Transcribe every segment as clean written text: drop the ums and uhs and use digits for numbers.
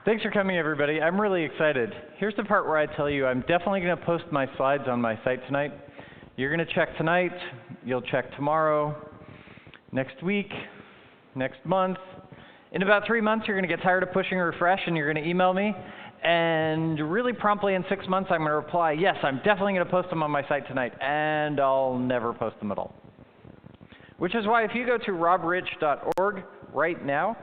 Thanks for coming, everybody. I'm really excited. Here's the part where I tell you I'm definitely going to post my slides on my site tonight. You're going to check tonight. You'll check tomorrow, next week, next month. In about 3 months, you're going to get tired of pushing refresh, and you're going to email me. And really promptly in 6 months, I'm going to reply, yes, I'm definitely going to post them on my site tonight. And I'll never post them at all. Which is why if you go to robrich.org right now,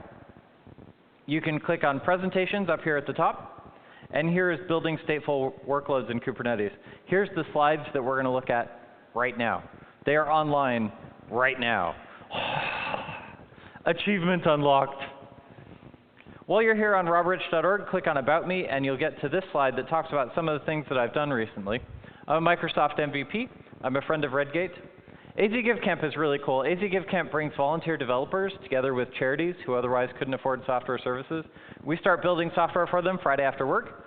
you can click on Presentations up here at the top. And here is Building Stateful Workloads in Kubernetes. Here's the slides that we're going to look at right now. They are online right now. Achievement unlocked. While you're here on robrich.org, click on About Me, and you'll get to this slide that talks about some of the things that I've done recently. I'm a Microsoft MVP. I'm a friend of Redgate. AZ GiveCamp is really cool. AZ GiveCamp brings volunteer developers together with charities who otherwise couldn't afford software services. We start building software for them Friday after work.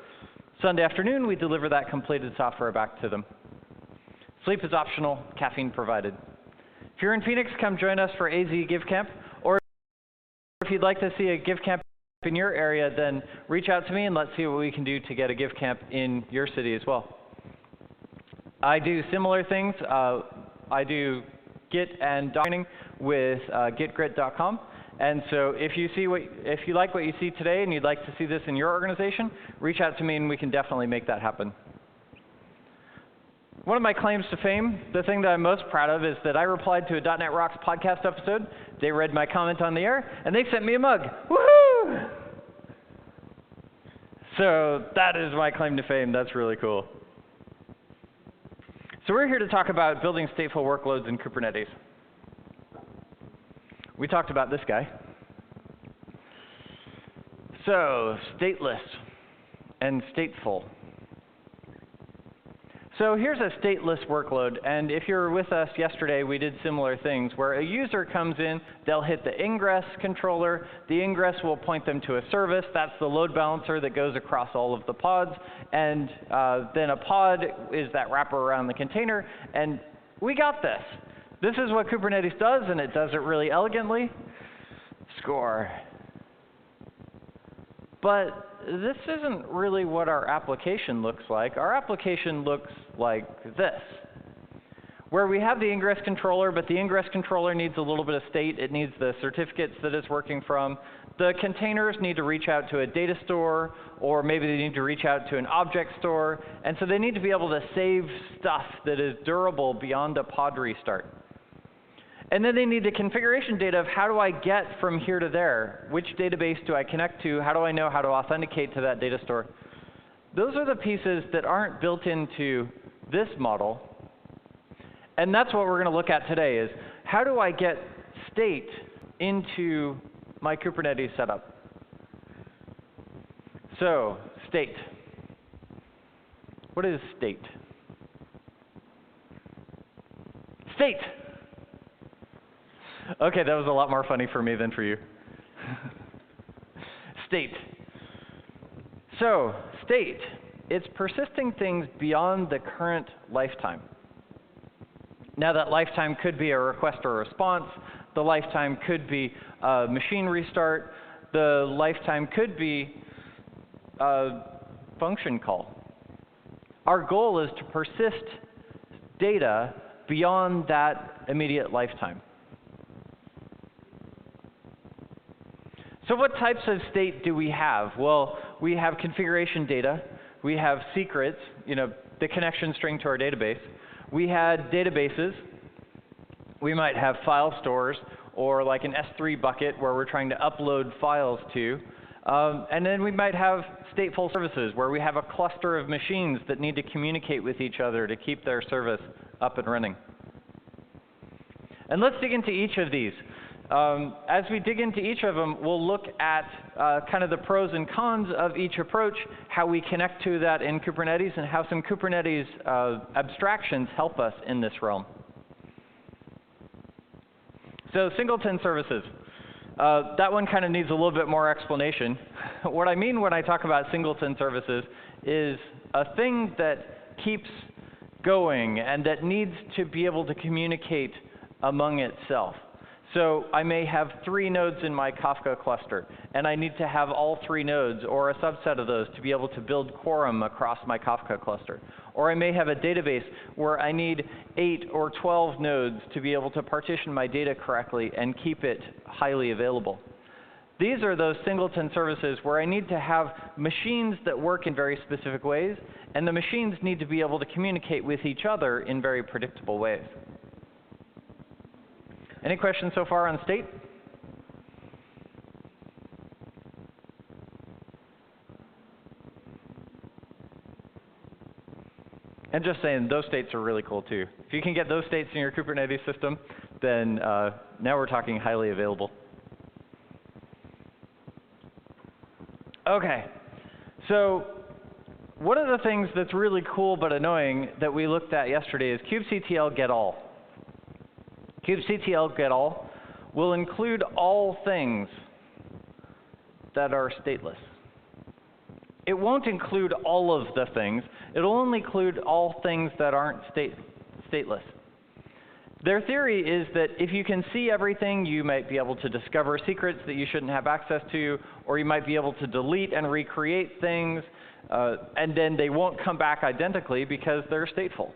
Sunday afternoon, we deliver that completed software back to them. Sleep is optional, caffeine provided. If you're in Phoenix, come join us for AZ GiveCamp. Or if you'd like to see a GiveCamp in your area, then reach out to me and let's see what we can do to get a GiveCamp in your city as well. I do similar things. I do Git and documenting with gitgrit.com. And so if you like what you see today and you'd like to see this in your organization, reach out to me and we can definitely make that happen. One of my claims to fame, the thing that I'm most proud of, is that I replied to a .NET Rocks podcast episode. They read my comment on the air, and they sent me a mug. Woohoo! So that is my claim to fame. That's really cool. So we're here to talk about building stateful workloads in Kubernetes. We talked about this guy. So stateless and stateful. So here's a stateless workload, and if you were with us yesterday, we did similar things where a user comes in, they'll hit the ingress controller, the ingress will point them to a service, that's the load balancer that goes across all of the pods, and then a pod is that wrapper around the container, and we got this. This is what Kubernetes does, and it does it really elegantly. Score. But this isn't really what our application looks like. Our application looks like this, where we have the ingress controller, but the ingress controller needs a little bit of state. It needs the certificates that it's working from. The containers need to reach out to a data store, or maybe they need to reach out to an object store. And so they need to be able to save stuff that is durable beyond a pod restart. And then they need the configuration data of how do I get from here to there? Which database do I connect to? How do I know how to authenticate to that data store? Those are the pieces that aren't built into this model. And that's what we're going to look at today is how do I get state into my Kubernetes setup? So state. What is state? State! OK, that was a lot more funny for me than for you. State. So state, it's persisting things beyond the current lifetime. Now that lifetime could be a request or a response. The lifetime could be a machine restart. The lifetime could be a function call. Our goal is to persist data beyond that immediate lifetime. So what types of state do we have? Well, we have configuration data. We have secrets, the connection string to our database. We had databases. We might have file stores, or like an S3 bucket where we're trying to upload files to. And then we might have stateful services, where we have a cluster of machines that need to communicate with each other to keep their service up and running. And let's dig into each of these. As we dig into each of them, we'll look at kind of the pros and cons of each approach, how we connect to that in Kubernetes, and how some Kubernetes abstractions help us in this realm. So singleton services. That one kind of needs a little bit more explanation. What I mean when I talk about singleton services is a thing that keeps going and that needs to be able to communicate among itself. So I may have 3 nodes in my Kafka cluster, and I need to have all 3 nodes, or a subset of those, to be able to build quorum across my Kafka cluster. Or I may have a database where I need 8 or 12 nodes to be able to partition my data correctly and keep it highly available. These are those singleton services where I need to have machines that work in very specific ways, and the machines need to be able to communicate with each other in very predictable ways. Any questions so far on state? And just saying, those states are really cool too. If you can get those states in your Kubernetes system, then now we're talking highly available. OK, so one of the things that's really cool but annoying that we looked at yesterday is Cubectl Get All. Cubectl Get All will include all things that are stateless. It won't include all of the things. It'll only include all things that aren't stateless. Their theory is that if you can see everything, you might be able to discover secrets that you shouldn't have access to, or you might be able to delete and recreate things, and then they won't come back identically because they're stateful.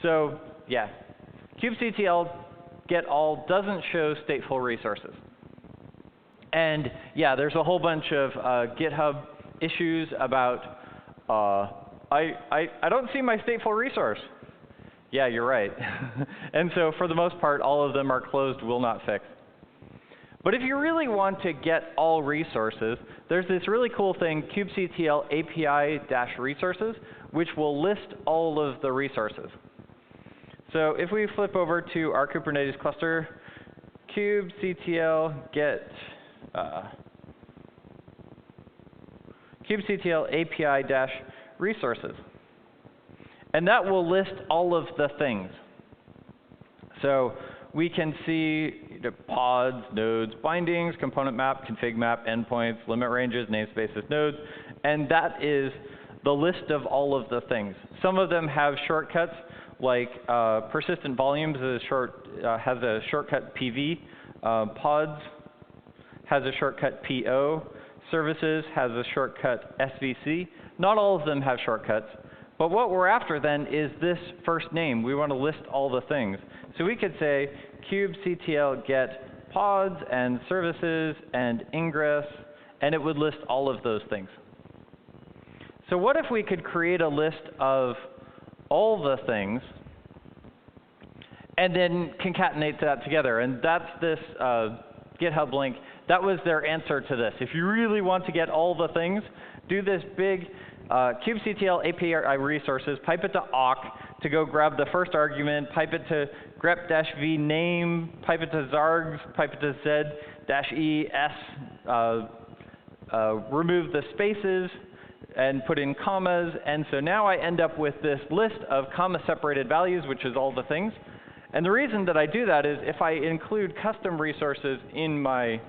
So yeah, Cubectl Get All doesn't show stateful resources. And yeah, there's a whole bunch of GitHub issues about, I don't see my stateful resource. Yeah, you're right. And so for the most part, all of them are closed, will not fix. But if you really want to get all resources, there's this really cool thing, Cubectl API-resources, which will list all of the resources. So if we flip over to our Kubernetes cluster, Cubectl Get Cubectl API-resources. And that will list all of the things. So we can see pods, nodes, bindings, component map, config map, endpoints, limit ranges, namespaces, nodes. And that is the list of all of the things. Some of them have shortcuts, like persistent volumes has a shortcut PV. Pods has a shortcut PO. Services has a shortcut SVC. Not all of them have shortcuts. But what we're after then is this first name. We want to list all the things. So we could say Cubectl Get Pods and Services and Ingress, and it would list all of those things. So what if we could create a list of all the things and then concatenate that together? And that's this GitHub link. That was their answer to this. If you really want to get all the things, do this big Cubectl API resources, pipe it to awk to go grab the first argument, pipe it to grep-v name, pipe it to zargs, pipe it to z-es, remove the spaces, and put in commas. And so now I end up with this list of comma-separated values, which is all the things. And the reason that I do that is if I include custom resources in my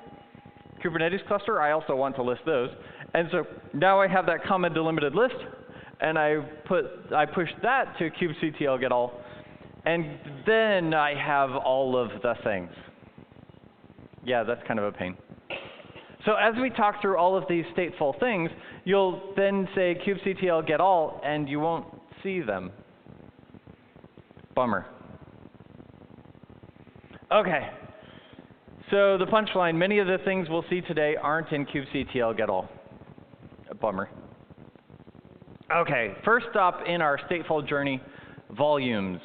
Kubernetes cluster, I also want to list those. And so now I have that comma delimited list, and I push that to Cubectl Get All, and then I have all of the things. Yeah, that's kind of a pain. So as we talk through all of these stateful things, you'll then say Cubectl Get All, and you won't see them. Bummer. OK. So the punchline, many of the things we'll see today aren't in Cubectl Get All. A bummer. OK, first stop in our stateful journey, volumes.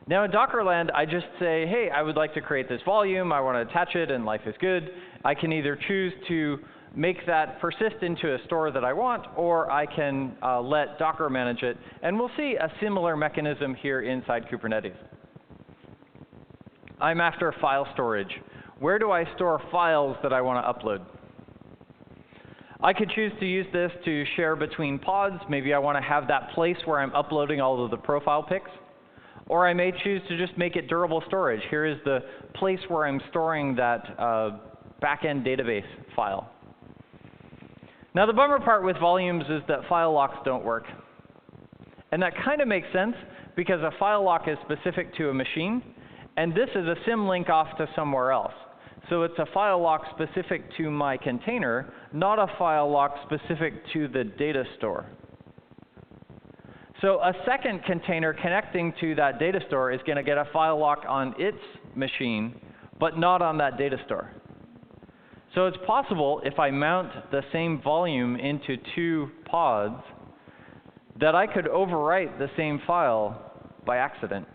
Now in Docker land, I just say, hey, I would like to create this volume. I want to attach it, and life is good. I can either choose to make that persist into a store that I want, or I can let Docker manage it. And we'll see a similar mechanism here inside Kubernetes. I'm after file storage. Where do I store files that I want to upload? I could choose to use this to share between pods. Maybe I want to have that place where I'm uploading all of the profile pics. Or I may choose to just make it durable storage. Here is the place where I'm storing that backend database file. Now the bummer part with volumes is that file locks don't work. And that kind of makes sense because a file lock is specific to a machine. And this is a symlink off to somewhere else. So it's a file lock specific to my container, not a file lock specific to the data store. So a second container connecting to that data store is going to get a file lock on its machine, but not on that data store. So it's possible, if I mount the same volume into 2 pods, that I could overwrite the same file by accident.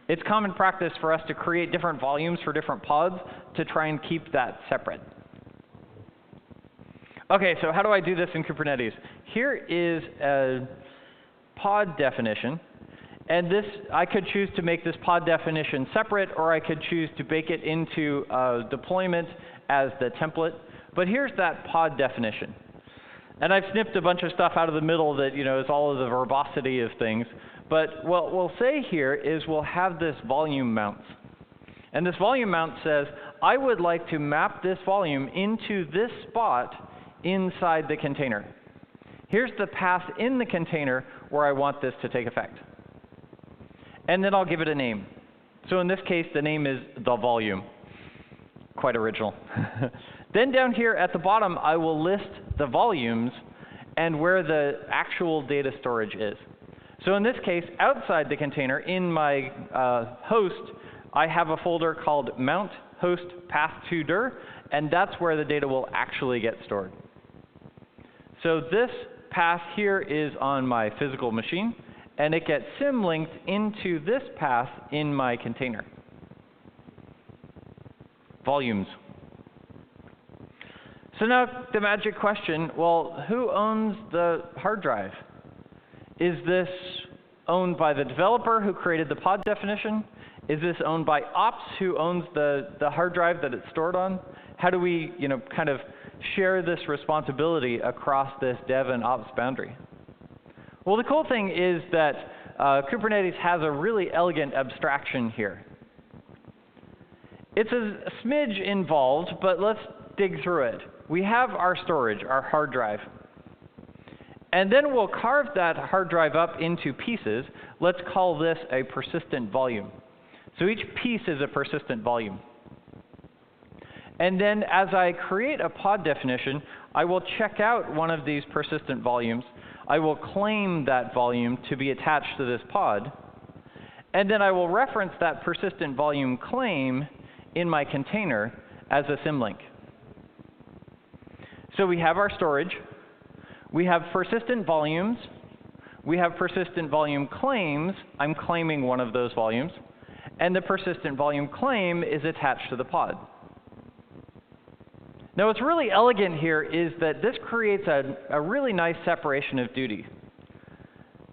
It's common practice for us to create different volumes for different pods to try and keep that separate. OK, so how do I do this in Kubernetes? Here is a pod definition. And this, I could choose to make this pod definition separate, or I could choose to bake it into a deployment as the template. But here's that pod definition. And I've snipped a bunch of stuff out of the middle that is all of the verbosity of things. But what we'll say here is we'll have this volume mount. And this volume mount says, I would like to map this volume into this spot inside the container. Here's the path in the container where I want this to take effect. And then I'll give it a name. So in this case, the name is the volume. Quite original. Then down here at the bottom, I will list the volumes and where the actual data storage is. So in this case, outside the container, in my host, I have a folder called mount host path to dir, and that's where the data will actually get stored. So this path here is on my physical machine, and it gets symlinked into this path in my container. Volumes. So now the magic question, well, who owns the hard drive? Is this owned by the developer who created the pod definition? Is this owned by ops who owns the hard drive that it's stored on? How do we kind of share this responsibility across this dev and ops boundary? Well, the cool thing is that Kubernetes has a really elegant abstraction here. It's a smidge involved, but let's dig through it. We have our storage, our hard drive. And then we'll carve that hard drive up into pieces. Let's call this a persistent volume. So each piece is a persistent volume. And then as I create a pod definition, I will check out one of these persistent volumes. I will claim that volume to be attached to this pod. And then I will reference that persistent volume claim in my container as a symlink. So we have our storage. We have persistent volumes. We have persistent volume claims. I'm claiming one of those volumes. And the persistent volume claim is attached to the pod. Now, what's really elegant here is that this creates a really nice separation of duty.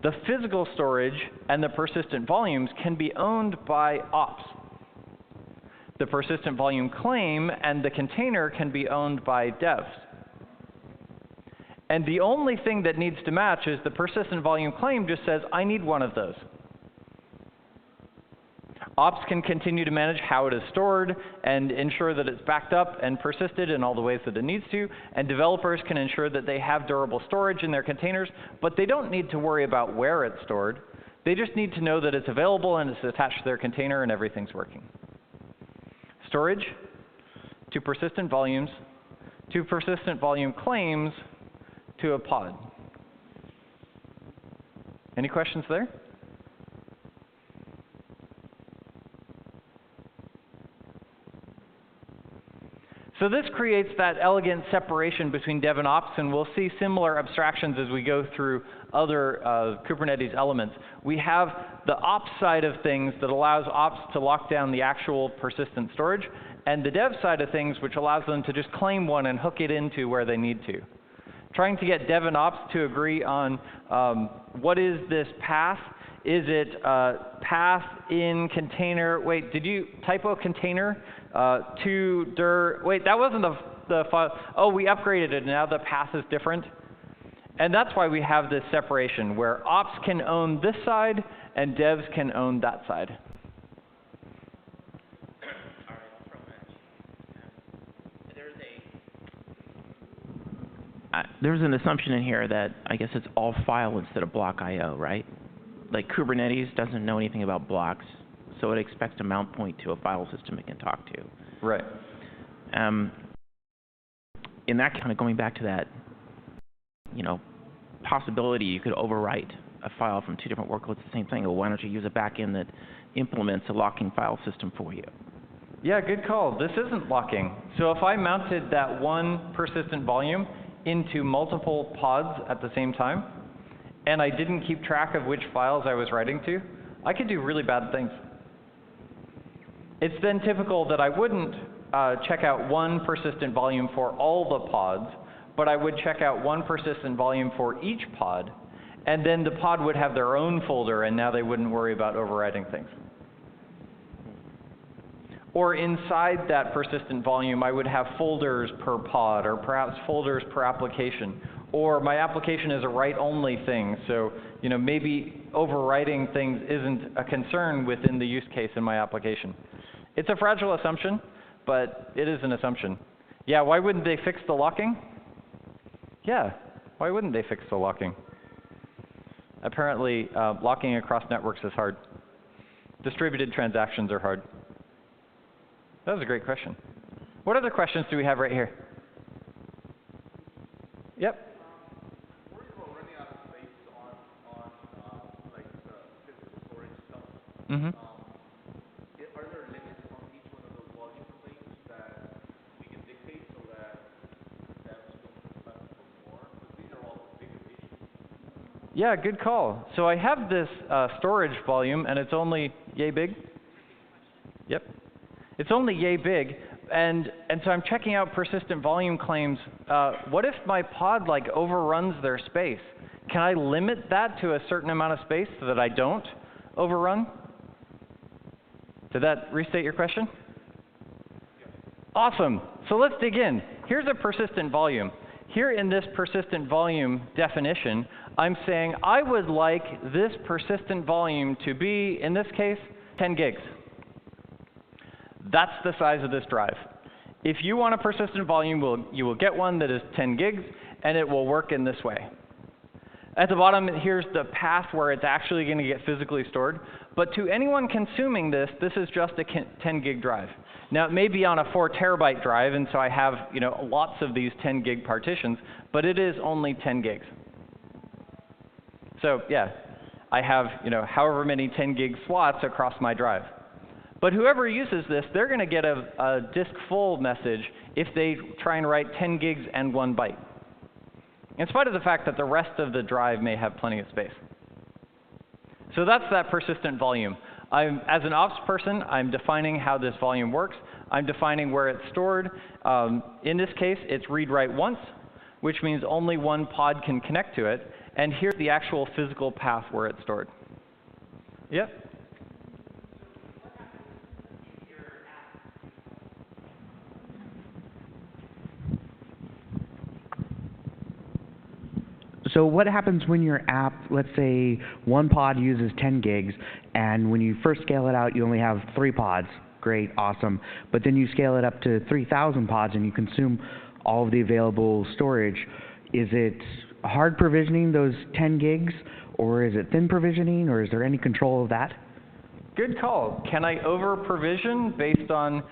The physical storage and the persistent volumes can be owned by ops. The persistent volume claim and the container can be owned by devs. And the only thing that needs to match is the persistent volume claim just says, I need one of those. Ops can continue to manage how it is stored and ensure that it's backed up and persisted in all the ways that it needs to. And developers can ensure that they have durable storage in their containers. But they don't need to worry about where it's stored. They just need to know that it's available and it's attached to their container and everything's working. Storage to persistent volumes to persistent volume claims to a pod. Any questions there? So this creates that elegant separation between dev and ops, and we'll see similar abstractions as we go through other Kubernetes elements. We have the ops side of things that allows ops to lock down the actual persistent storage, and the dev side of things which allows them to just claim one and hook it into where they need to. Trying to get dev and ops to agree on what is this path. Is it path in container? Wait, did you typo container to dir? Wait, that wasn't the file. Oh, we upgraded it, and now the path is different. And that's why we have this separation, where ops can own this side, and devs can own that side. There's an assumption in here that I guess it's all file instead of block I/O, right? Like Kubernetes doesn't know anything about blocks, so it expects a mount point to a file system it can talk to. Right. In that kind of going back to that, possibility you could overwrite a file from two different workloads, the same thing. Well, why don't you use a backend that implements a locking file system for you? Yeah, good call. This isn't locking. So if I mounted that one persistent volume into multiple pods at the same time, and I didn't keep track of which files I was writing to, I could do really bad things. It's then typical that I wouldn't check out one persistent volume for all the pods, but I would check out one persistent volume for each pod, and then the pod would have their own folder, and now they wouldn't worry about overwriting things. Or inside that persistent volume, I would have folders per pod, or perhaps folders per application. Or my application is a write-only thing, so maybe overwriting things isn't a concern within the use case in my application. It's a fragile assumption, but it is an assumption. Yeah, why wouldn't they fix the locking? Yeah, why wouldn't they fix the locking? Apparently, locking across networks is hard. Distributed transactions are hard. That was a great question. What other questions do we have right here? Yep. Worried about running out of space on like the physical storage stuff. Mm-hmm. Are there limits on each one of those volume claims that we can dictate so that devs don't mess with more? Because these are all bigger issues. Yeah, good call. So I have this storage volume, and it's only yay big. Yep. It's only yay big, and so I'm checking out persistent volume claims. What if my pod overruns their space? Can I limit that to a certain amount of space so that I don't overrun? Did that restate your question? Yeah. Awesome. So let's dig in. Here's a persistent volume. Here in this persistent volume definition, I'm saying I would like this persistent volume to be, in this case, 10 gigs. That's the size of this drive. If you want a persistent volume, you will get one that is 10 gigs, and it will work in this way. At the bottom, here's the path where it's actually going to get physically stored. But to anyone consuming this, this is just a 10 gig drive. Now, it may be on a 4 terabyte drive, and so I have lots of these 10 gig partitions, but it is only 10 gigs. So yeah, I have however many 10 gig slots across my drive. But whoever uses this, they're going to get a disk full message if they try and write 10 gigs and 1 byte, in spite of the fact that the rest of the drive may have plenty of space. So that's that persistent volume. As an ops person, I'm defining how this volume works. I'm defining where it's stored. In this case, it's read-write once, which means only one pod can connect to it. And here's the actual physical path where it's stored. Yep. So what happens when your app, let's say one pod uses 10 gigs, and when you first scale it out, you only have 3 pods. Great, awesome. But then you scale it up to 3,000 pods, and you consume all of the available storage. Is it hard provisioning those 10 gigs, or is it thin provisioning, or is there any control of that? Good call. Can I over-provision based on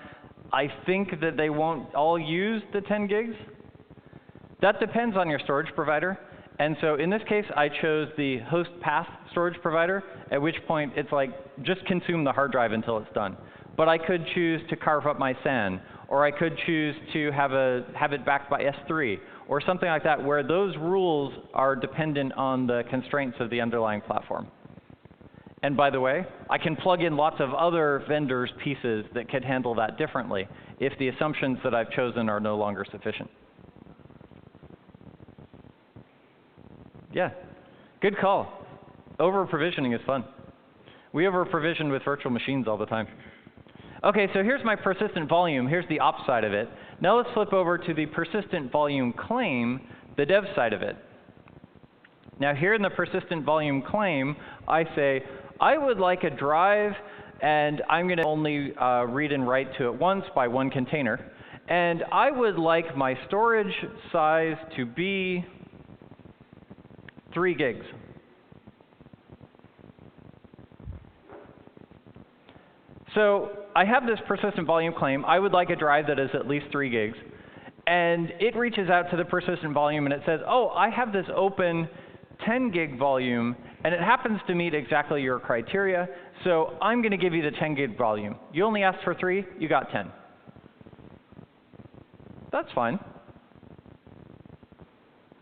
I think that they won't all use the 10 gigs? That depends on your storage provider. And so in this case, I chose the host path storage provider, at which point it's just consume the hard drive until it's done. But I could choose to carve up my SAN, or I could choose to have it backed by S3, or something like that, where those rules are dependent on the constraints of the underlying platform. And by the way, I can plug in lots of other vendors' pieces that could handle that differently if the assumptions that I've chosen are no longer sufficient. Yeah, good call. Over-provisioning is fun. We over-provision with virtual machines all the time. OK, so here's my persistent volume. Here's the ops side of it. Now let's flip over to the persistent volume claim, the dev side of it. Now here in the persistent volume claim, I say, I would like a drive, and I'm going to only read and write to it once by one container. And I would like my storage size to be 3 gigs. So I have this persistent volume claim. I would like a drive that is at least 3 gigs. And it reaches out to the persistent volume and it says, oh, I have this open 10 gig volume, and it happens to meet exactly your criteria, so I'm going to give you the 10 gig volume. You only asked for 3, you got 10. That's fine.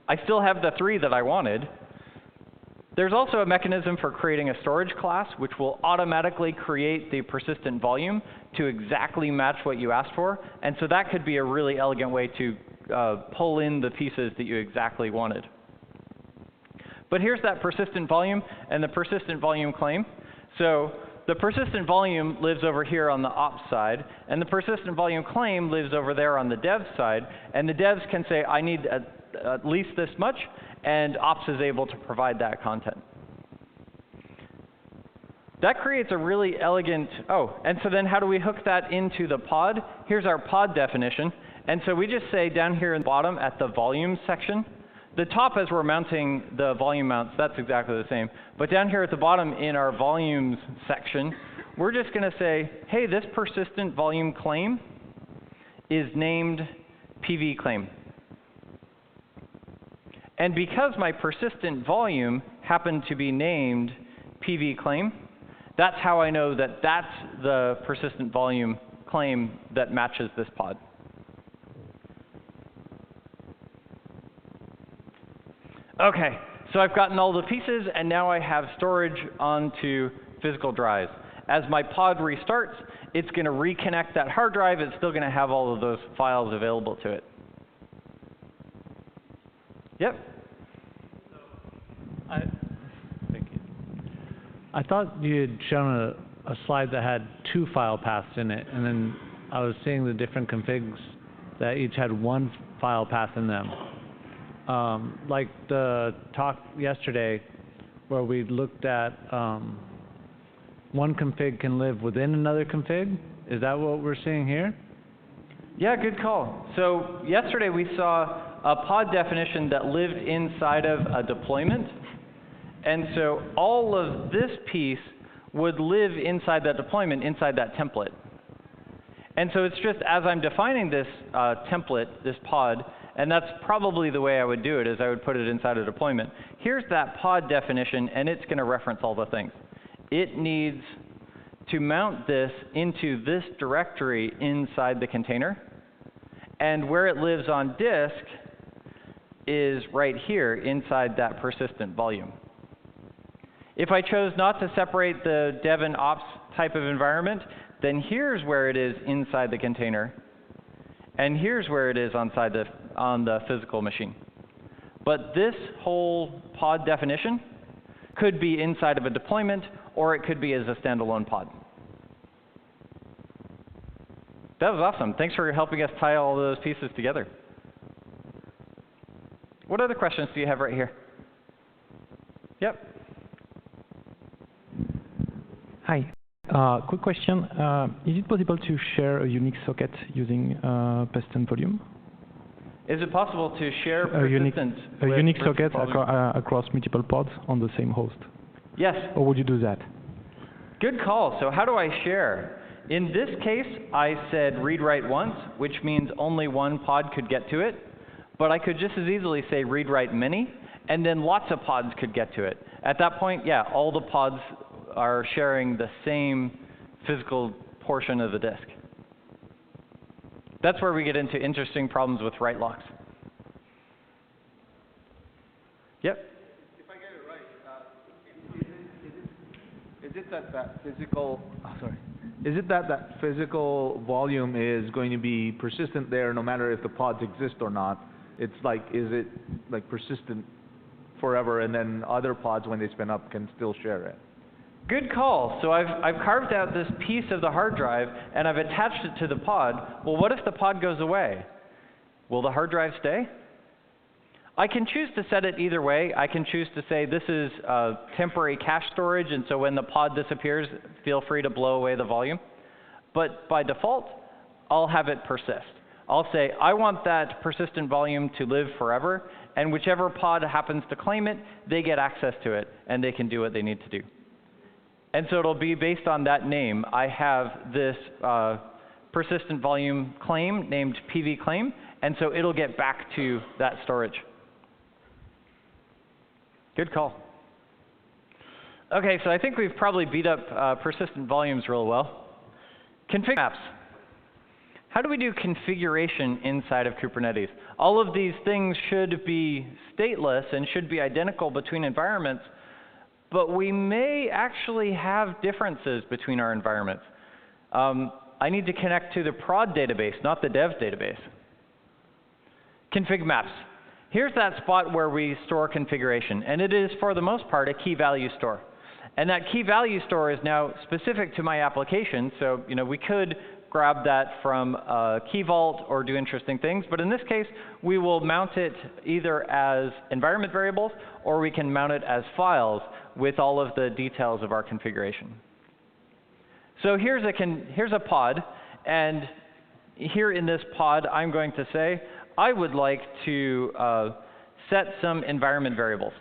I still have the 3 that I wanted. There's also a mechanism for creating a storage class, which will automatically create the persistent volume to exactly match what you asked for. And so that could be a really elegant way to pull in the pieces that you exactly wanted. But here's that persistent volume and the persistent volume claim. So the persistent volume lives over here on the ops side, and the persistent volume claim lives over there on the dev side. And the devs can say, I need at least this much, and ops is able to provide that content. That creates a really elegant, and so then how do we hook that into the pod? Here's our pod definition. And so we just say down here in the bottom at the volume section, the top as we're mounting the volume mounts, that's exactly the same. But down here at the bottom in our volumes section, we're just going to say, hey, this persistent volume claim is named PV claim. And because my persistent volume happened to be named PV claim, that's how I know that that's the persistent volume claim that matches this pod. OK, so I've gotten all the pieces, and now I have storage onto physical drives. As my pod restarts, it's going to reconnect that hard drive. It's still going to have all of those files available to it. Yep. Thank you. I thought you had shown a slide that had 2 file paths in it, and then I was seeing the different configs that each had 1 file path in them. Like the talk yesterday where we looked at one config can live within another config. Is that what we're seeing here? Yeah, good call. So yesterday we saw a pod definition that lived inside of a deployment. And so all of this piece would live inside that deployment, inside that template. And so it's just as I'm defining this template, this pod, and that's probably the way I would do it, is I would put it inside a deployment. Here's that pod definition, and it's going to reference all the things. It needs to mount this into this directory inside the container. And where it lives on disk is right here inside that persistent volume. If I chose not to separate the dev and ops type of environment, then here's where it is inside the container. And here's where it is on the physical machine. But this whole pod definition could be inside of a deployment, or it could be as a standalone pod. That was awesome. Thanks for helping us tie all those pieces together. What other questions do you have right here? Yep. Hi. Quick question. Is it possible to share a unique socket using persistent volume? Is it possible to share a unique socket volume? across multiple pods on the same host? Yes. Or would you do that? Good call. So how do I share? In this case, I said read write once, which means only one pod could get to it. But I could just as easily say read write many, and then lots of pods could get to it. At that point, yeah, all the pods are sharing the same physical portion of the disk. That's where we get into interesting problems with write locks. Yep. If I get it right, is it that physical? Is it that physical volume is going to be persistent there no matter if the pods exist or not? It's like, is it like persistent forever, and then other pods when they spin up can still share it? Good call. So I've carved out this piece of the hard drive, and I've attached it to the pod. Well, what if the pod goes away? Will the hard drive stay? I can choose to set it either way. I can choose to say this is temporary cache storage, and so when the pod disappears, feel free to blow away the volume. But by default, I'll have it persist. I'll say, I want that persistent volume to live forever, and whichever pod happens to claim it, they get access to it, and they can do what they need to do. And so it'll be based on that name. I have this persistent volume claim named PV claim, and so it'll get back to that storage. Good call. OK, so I think we've probably beat up persistent volumes real well. Config maps. How do we do configuration inside of Kubernetes? All of these things should be stateless and should be identical between environments, but we may actually have differences between our environments. I need to connect to the prod database, not the dev database. Config maps. Here's that spot where we store configuration, and it is, for the most part, a key value store. And that key value store is now specific to my application, so we could grab that from Key Vault or do interesting things. But in this case, we will mount it either as environment variables, or we can mount it as files with all of the details of our configuration. So here's a pod, and here in this pod, I'm going to say, I would like to set some environment variables.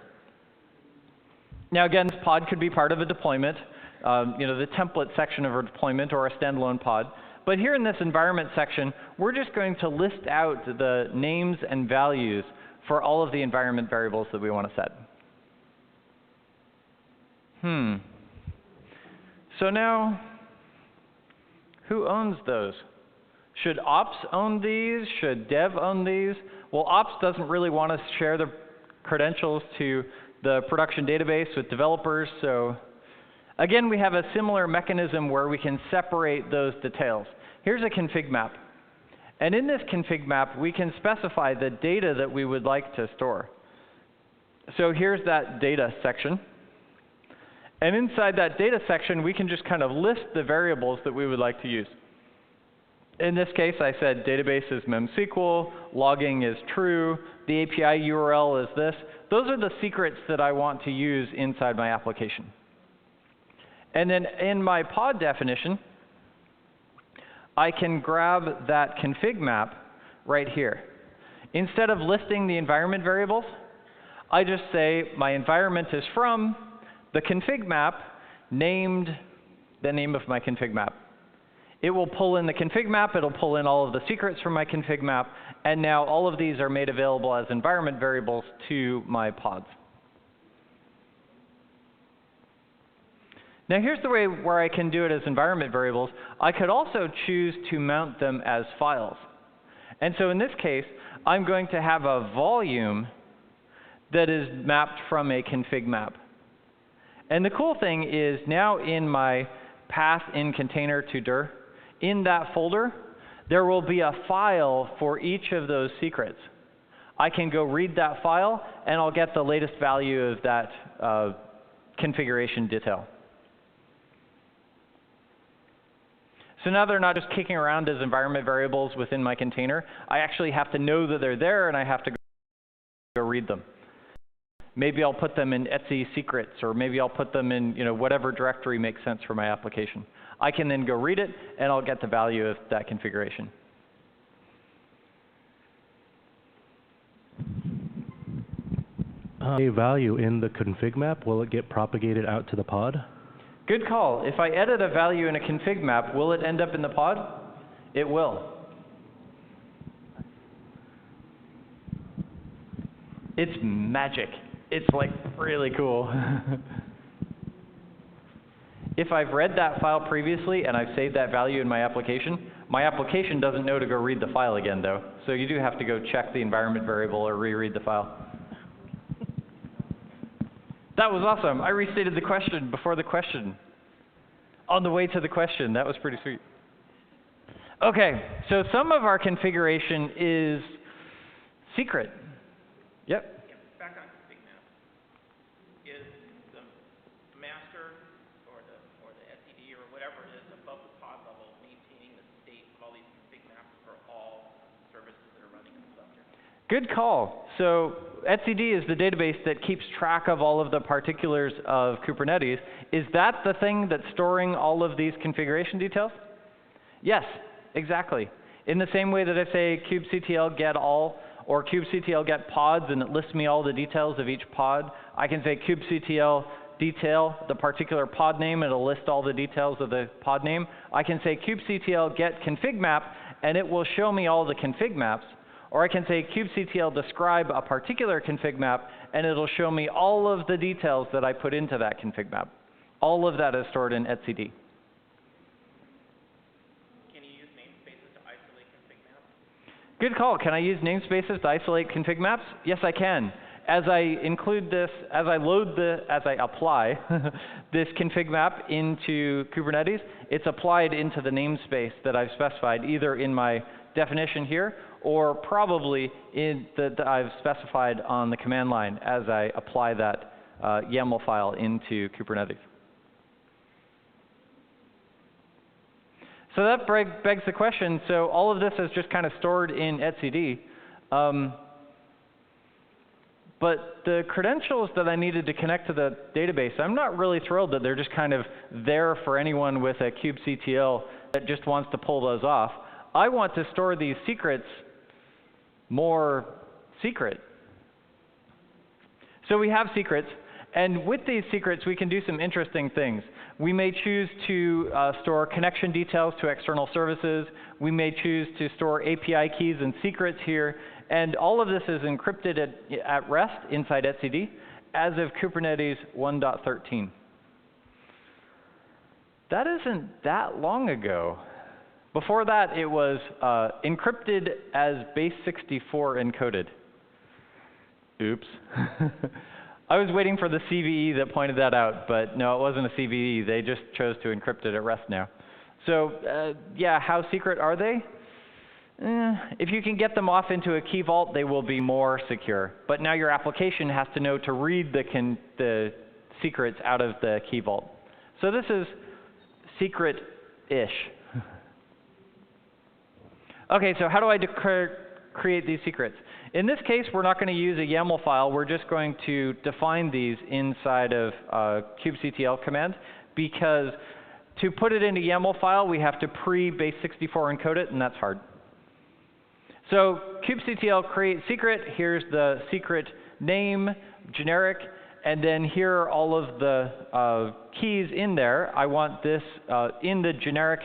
Now again, this pod could be part of a deployment, the template section of a deployment or a standalone pod. But here in this environment section, we're just going to list out the names and values for all of the environment variables that we want to set. So now, who owns those? Should ops own these? Should dev own these? Well, ops doesn't really want to share the credentials to the production database with developers. So again, we have a similar mechanism where we can separate those details. Here's a config map. And in this config map, we can specify the data that we would like to store. So here's that data section. And inside that data section, we can just kind of list the variables that we would like to use. In this case, I said database is memSQL, logging is true, the API URL is this. Those are the secrets that I want to use inside my application. And then in my pod definition, I can grab that config map right here. Instead of listing the environment variables, I just say my environment is from the config map named the name of my config map. It will pull in the config map. It'll pull in all of the secrets from my config map. And now all of these are made available as environment variables to my pods. Now here's the way where I can do it as environment variables. I could also choose to mount them as files. And so in this case, I'm going to have a volume that is mapped from a config map. And the cool thing is now in my path in container to dir, in that folder, there will be a file for each of those secrets. I can go read that file, and I'll get the latest value of that configuration detail. So now they're not just kicking around as environment variables within my container. I actually have to know that they're there, and I have to go read them. Maybe I'll put them in Etsy secrets, or maybe I'll put them in whatever directory makes sense for my application. I can then go read it, and I'll get the value of that configuration. A value in the config map, will it get propagated out to the pod? Good call. If I edit a value in a config map, will it end up in the pod? It will. It's magic. It's like really cool. If I've read that file previously and I've saved that value in my application doesn't know to go read the file again, though. So you do have to go check the environment variable or reread the file. That was awesome. I restated the question before the question. On the way to the question. That was pretty sweet. OK, so some of our configuration is secret. Yep. Back on config map, is the master or the etcd or whatever it is above the pod level maintaining the state of all these config maps for all services that are running in the cluster? Good call. So etcd is the database that keeps track of all of the particulars of Kubernetes. Is that the thing that's storing all of these configuration details? Yes, exactly. In the same way that I say Cubectl Get All or Cubectl Get Pods, and it lists me all the details of each pod, I can say Cubectl detail the particular pod name, it'll list all the details of the pod name. I can say kubectl get config map, and it will show me all the config maps. Or I can say kubectl describe a particular config map, and it'll show me all of the details that I put into that config map. All of that is stored in etcd. Can you use namespaces to isolate config maps? Good call. Can I use namespaces to isolate config maps? Yes, I can. As I include this, as I apply this config map into Kubernetes, it's applied into the namespace that I've specified, either in my definition here, or probably in that I've specified on the command line as I apply that YAML file into Kubernetes. So that begs the question, so all of this is just kind of stored in etcd. But the credentials that I needed to connect to the database, I'm not really thrilled that they're just kind of there for anyone with a kubectl that just wants to pull those off. I want to store these secrets more secret. So we have secrets, and with these secrets we can do some interesting things. We may choose to store connection details to external services. We may choose to store API keys and secrets here. And all of this is encrypted at rest inside etcd as of Kubernetes 1.13. That isn't that long ago. Before that, it was encrypted as base 64 encoded. Oops. I was waiting for the CVE that pointed that out, but no, it wasn't a CVE. They just chose to encrypt it at rest now. So yeah, how secret are they? If you can get them off into a key vault, they will be more secure. But now your application has to know to read the secrets out of the key vault. So this is secret-ish. OK, so how do I create these secrets? In this case, we're not going to use a YAML file. We're just going to define these inside of kubectl command, because to put it into YAML file, we have to pre-base 64 encode it, and that's hard. So kubectl create secret. Here's the secret name, generic, and then here are all of the keys in there. I want this in the generic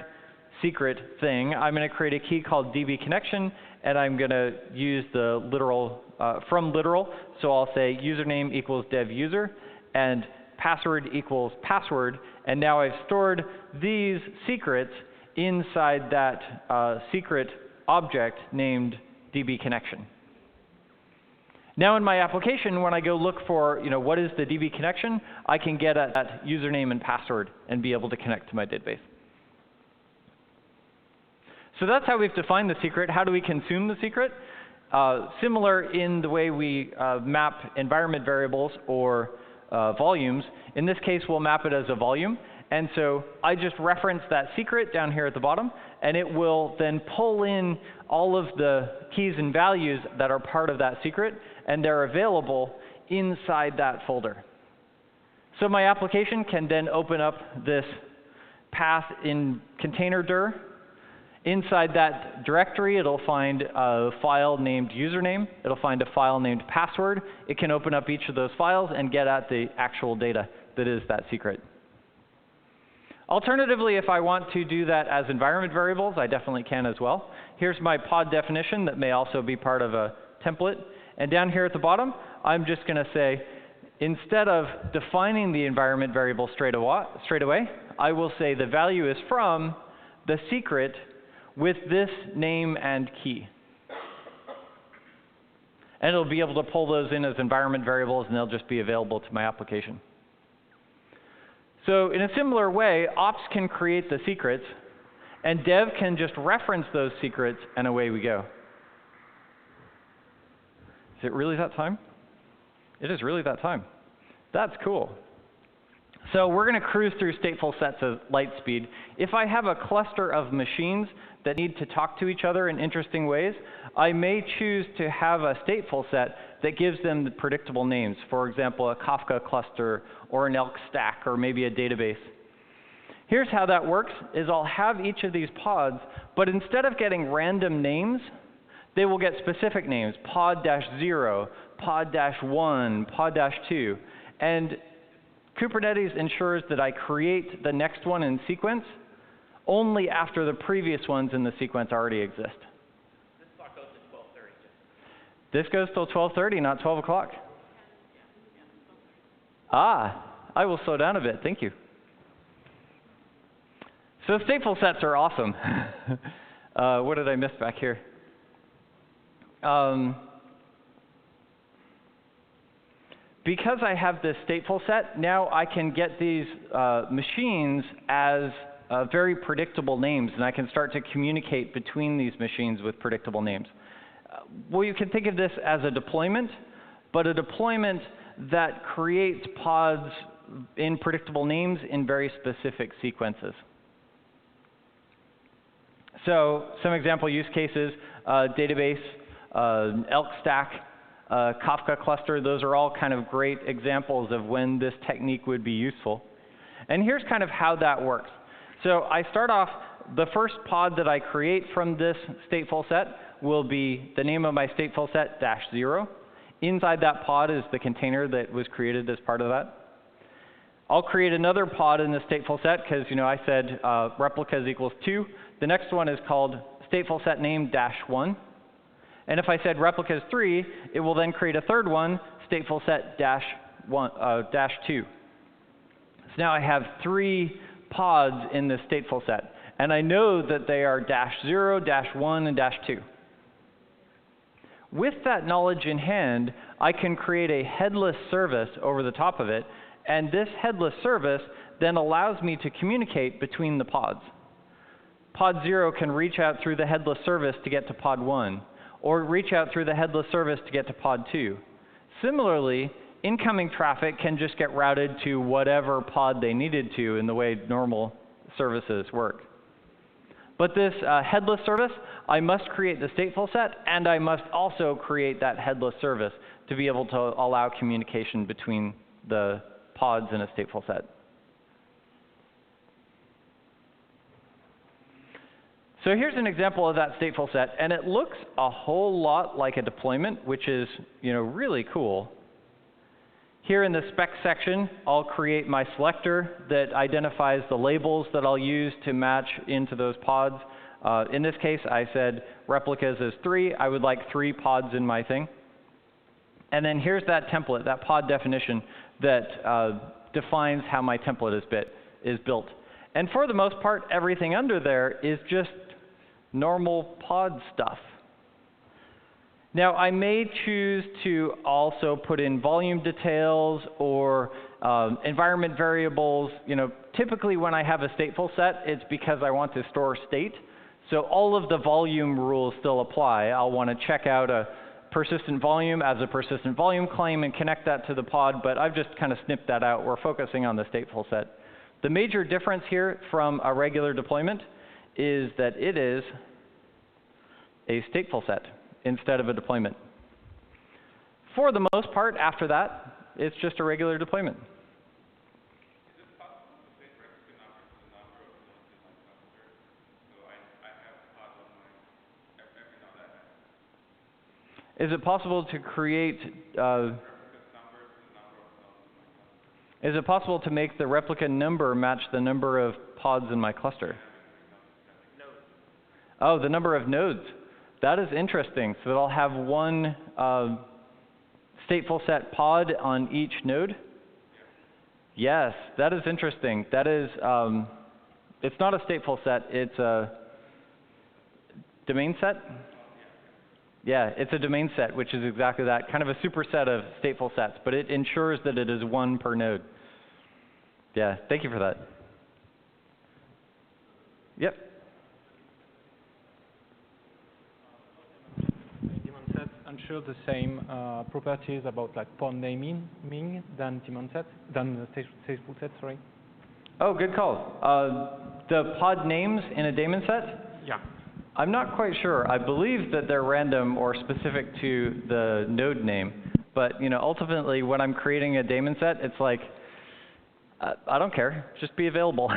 secret thing. I'm going to create a key called db connection, and I'm going to use the literal from literal. So I'll say username equals dev user, and password equals password. And now I've stored these secrets inside that secret object named db connection. Now in my application, when I go look for, what is the db connection, I can get at that username and password and be able to connect to my database. So that's how we've defined the secret. How do we consume the secret? Similar in the way we map environment variables or volumes. In this case, we'll map it as a volume. And so I just reference that secret down here at the bottom, and it will then pull in all of the keys and values that are part of that secret, and they're available inside that folder. So my application can then open up this path in container dir. Inside that directory, it'll find a file named username. It'll find a file named password. It can open up each of those files and get at the actual data that is that secret. Alternatively, if I want to do that as environment variables, I definitely can as well. Here's my pod definition that may also be part of a template. And down here at the bottom, I'm just going to say, instead of defining the environment variable straight away, I will say the value is from the secret with this name and key. And it'll be able to pull those in as environment variables, and they'll just be available to my application. So in a similar way, ops can create the secrets, and dev can just reference those secrets, and away we go. Is it really that time? It is really that time. That's cool. So we're going to cruise through StatefulSets at light speed. If I have a cluster of machines that need to talk to each other in interesting ways, I may choose to have a stateful set that gives them the predictable names. For example, a Kafka cluster or an Elk stack or maybe a database. Here's how that works, is I'll have each of these pods, but instead of getting random names, they will get specific names, pod-0, pod-1, pod-2. And Kubernetes ensures that I create the next one in sequence only after the previous ones in the sequence already exist. This clock goes to 12:30. This goes till 12:30, not 12 o'clock. Ah, I will slow down a bit. Thank you. So StatefulSets are awesome. What did I miss back here? Because I have this stateful set, now I can get these machines as very predictable names, and I can start to communicate between these machines with predictable names. Well, you can think of this as a deployment, but a deployment that creates pods in predictable names in very specific sequences. So some example use cases, database, Elk Stack, Kafka cluster, those are all kind of great examples of when this technique would be useful. And here's kind of how that works. So I start off, the first pod that I create from this stateful set will be the name of my stateful set -0. Inside that pod is the container that was created as part of that. I'll create another pod in the stateful set because, you know, I said replicas equals 2. The next one is called stateful set name -1. And if I said replicas 3, it will then create a third one, stateful set -2. So now I have 3 pods in this stateful set. And I know that they are -0, -1, and -2. With that knowledge in hand, I can create a headless service over the top of it. And this headless service then allows me to communicate between the pods. Pod 0 can reach out through the headless service to get to pod 1, or reach out through the headless service to get to pod 2. Similarly, incoming traffic can just get routed to whatever pod they needed to in the way normal services work. But this headless service, I must create the stateful set, and I must also create that headless service to be able to allow communication between the pods in a stateful set. So here's an example of that stateful set, and it looks a whole lot like a deployment, which is, you know, really cool. Here in the spec section, I'll create my selector that identifies the labels that I'll use to match into those pods. In this case, I said replicas is 3. I would like 3 pods in my thing. And then here's that template, that pod definition that defines how my template is built. And for the most part, everything under there is just normal pod stuff. Now, I may choose to also put in volume details or environment variables. You know, typically when I have a stateful set, it's because I want to store state. So all of the volume rules still apply. I'll want to check out a persistent volume as a persistent volume claim and connect that to the pod, but I've just kind of snipped that out. We're focusing on the stateful set. The major difference here from a regular deployment is that it is a stateful set instead of a deployment. For the most part, after that, it's just a regular deployment. Is it possible to say replica number to the number of nodes in my cluster? So I have pods on my every node I have. Is it possible to create is it possible to make the replica number match the number of pods in my cluster? Nodes. Oh, the number of nodes. That is interesting. So that I'll have one stateful set pod on each node? Yes, that is interesting. That is, it's not a stateful set, it's a domain set? Yeah, it's a domain set, which is exactly that, kind of a superset of stateful sets, but it ensures that it is one per node. Yeah, thank you for that. Yep. Daemon sets ensure the same properties about like pod naming than daemon sets, than stateful sets, sorry. Oh, good call. The pod names in a daemon set? Yeah. I'm not quite sure. I believe that they're random or specific to the node name. But you know, ultimately, when I'm creating a daemon set, it's like, I don't care. Just be available.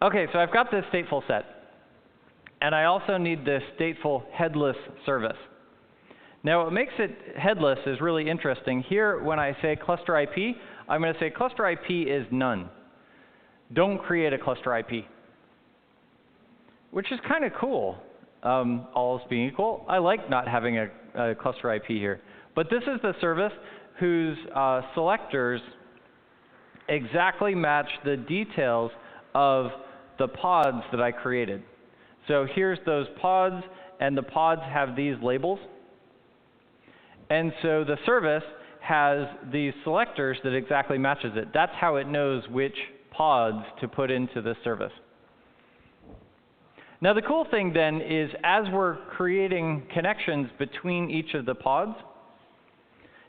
OK, so I've got this stateful set. And I also need this stateful headless service. Now, what makes it headless is really interesting. Here, when I say cluster IP, I'm going to say cluster IP is none. Don't create a cluster IP, which is kind of cool, all else being equal. I like not having a cluster IP here. But this is the service whose selectors exactly match the details of the pods that I created. So here's those pods, and the pods have these labels. And so the service has these selectors that exactly matches it. That's how it knows which pods to put into this service. Now the cool thing then is as we're creating connections between each of the pods,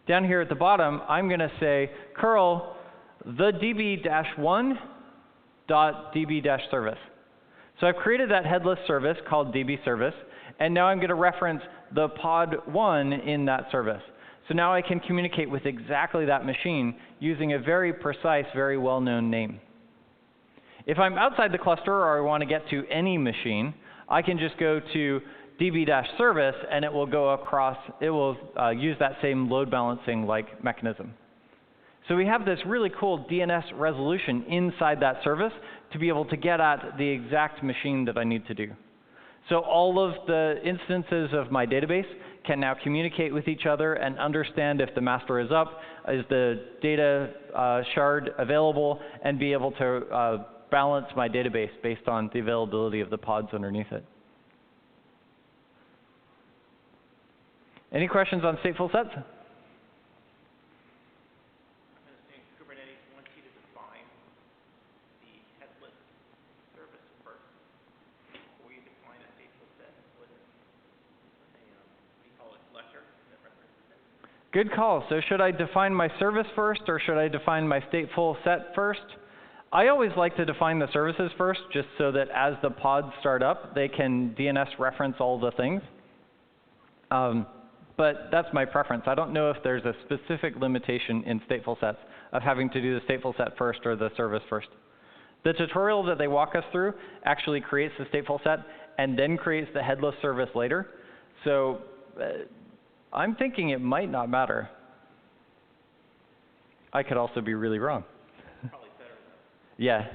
down here at the bottom, I'm going to say curl the db-1.db-service. So I've created that headless service called db service, and now I'm going to reference the pod 1 in that service. So now I can communicate with exactly that machine using a very precise, very well-known name. If I'm outside the cluster or I want to get to any machine, I can just go to db-service, and it will go across, it will use that same load balancing-like mechanism. So we have this really cool DNS resolution inside that service to be able to get at the exact machine that I need to do. So all of the instances of my database can now communicate with each other and understand if the master is up, is the data shard available, and be able to balance my database based on the availability of the pods underneath it. Any questions on stateful sets? Kubernetes wants you to define the headless service first before you define a stateful set with a what do you call it, selector that references it. Good call. So should I define my service first, or should I define my stateful set first? I always like to define the services first, just so that as the pods start up, they can DNS reference all the things. But that's my preference. I don't know if there's a specific limitation in stateful sets of having to do the stateful set first or the service first. The tutorial that they walk us through actually creates the stateful set and then creates the headless service later. So I'm thinking it might not matter. I could also be really wrong. Probably better though. Yeah.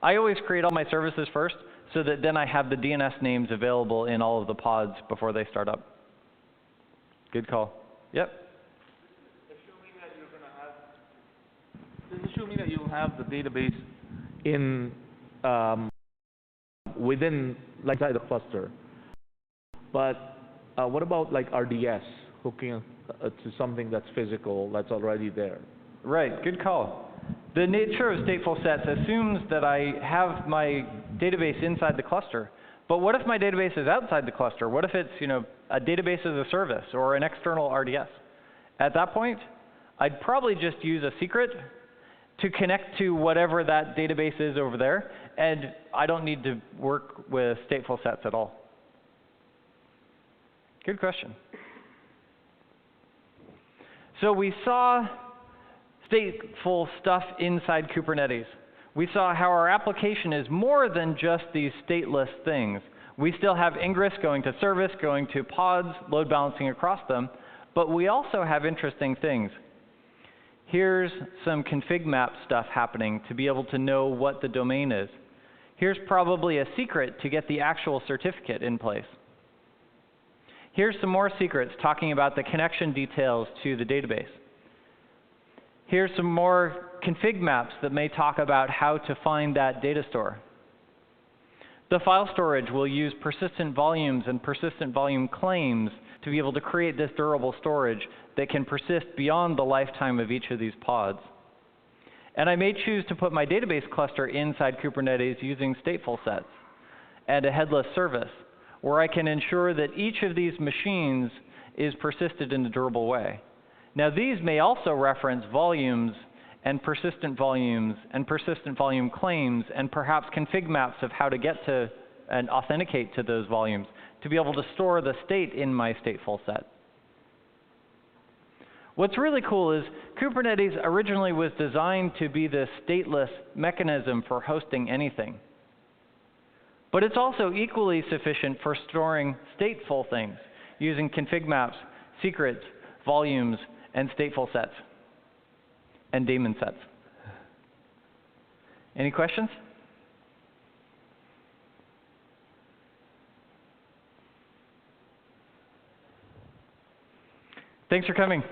I always create all my services first so that then I have the DNS names available in all of the pods before they start up. Good call. Yep. Assuming that you're going to have, assuming that you'll have the database in within, like, inside the cluster. But what about like RDS hooking to something that's physical, that's already there? Right. Good call. The nature of stateful sets assumes that I have my database inside the cluster. But what if my database is outside the cluster? What if it's, a database as a service or an external RDS? At that point, I'd probably just use a secret to connect to whatever that database is over there, and I don't need to work with stateful sets at all. Good question. So we saw stateful stuff inside Kubernetes. We saw how our application is more than just these stateless things. We still have ingress going to service, going to pods, load balancing across them, but we also have interesting things. Here's some config map stuff happening to be able to know what the domain is. Here's probably a secret to get the actual certificate in place. Here's some more secrets talking about the connection details to the database. Here's some more config maps that may talk about how to find that data store. The file storage will use persistent volumes and persistent volume claims to be able to create this durable storage that can persist beyond the lifetime of each of these pods. And I may choose to put my database cluster inside Kubernetes using stateful sets and a headless service, where I can ensure that each of these machines is persisted in a durable way. Now these may also reference volumes and persistent volume claims, and perhaps config maps of how to get to and authenticate to those volumes to be able to store the state in my stateful set. What's really cool is Kubernetes originally was designed to be this stateless mechanism for hosting anything. But it's also equally sufficient for storing stateful things using config maps secrets, volumes, and stateful sets, and daemon sets. Any questions? Thanks for coming.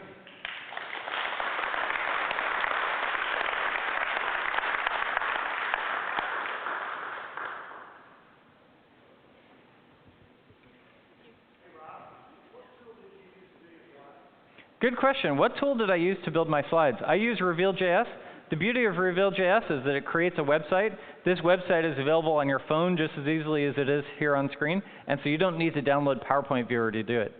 Good question. What tool did I use to build my slides? I use Reveal.js. The beauty of Reveal.js is that it creates a website. This website is available on your phone just as easily as it is here on screen, and so you don't need to download PowerPoint Viewer to do it.